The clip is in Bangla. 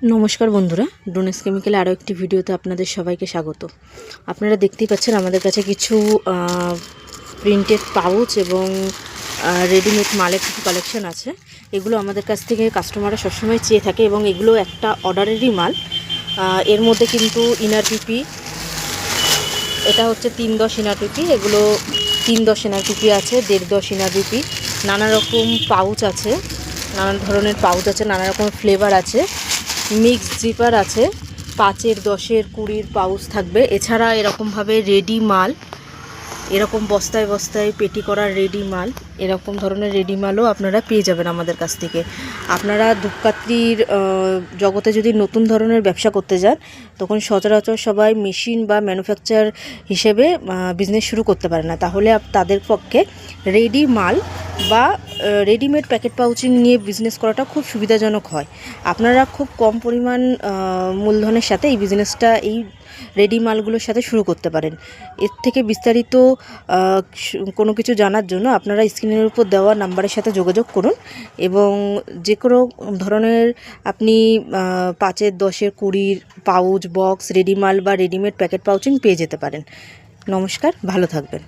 নমস্কার বন্ধুরা, ডোনেক্স কেমিক্যালে আরও একটি ভিডিওতে আপনাদের সবাইকে স্বাগত। আপনারা দেখতেই পাচ্ছেন আমাদের কাছে কিছু প্রিন্টেড পাউচ এবং রেডিমেড মালের কিছু কালেকশন আছে। এগুলো আমাদের কাছ থেকে কাস্টমাররা সবসময় চেয়ে থাকে এবং এগুলো একটা অর্ডারেরই মাল। এর মধ্যে কিন্তু ইনার পিপি, এটা হচ্ছে 310 ইনার পিপি, এগুলো 310 ইনার পিপি আছে, 1.5 ইনার পিপি, নানা রকম পাউচ আছে, নানান ধরনের পাউচ আছে, নানা রকম ফ্লেভার আছে, মিক্স জিপার আছে, 5-এর 10-এর 20-এর পাউচ থাকবে। এছাড়া এরকমভাবে রেডি মাল, এরকম বস্তায় বস্তায় পেটি করা রেডি মাল, এরকম ধরনের রেডি মালও আপনারা পেয়ে যাবেন আমাদের কাছ থেকে। আপনারা ধূপকাঠির জগতে যদি নতুন ধরনের ব্যবসা করতে যান, তখন সচরাচর সবাই মেশিন বা ম্যানুফ্যাকচার হিসেবে বিজনেস শুরু করতে পারে না। তাহলে তাদের পক্ষে রেডি মাল বা রেডিমেড প্যাকেট পাউচিং নিয়ে বিজনেস করাটা খুব সুবিধাজনক হয়। আপনারা খুব কম পরিমাণ মূলধনের সাথে এই বিজনেসটা এই রেডি মালগুলোর সাথে শুরু করতে পারেন। এর থেকে বিস্তারিত কোনো কিছু জানার জন্য আপনারা স্ক্রিনের উপর দেওয়া নাম্বারের সাথে যোগাযোগ করুন এবং যে কোনো ধরনের আপনি 5-এর 10-এর 20-এর পাউচ, বক্স, রেডি মাল বা রেডিমেড প্যাকেট পাউচিং পেয়ে যেতে পারেন। নমস্কার, ভালো থাকবেন।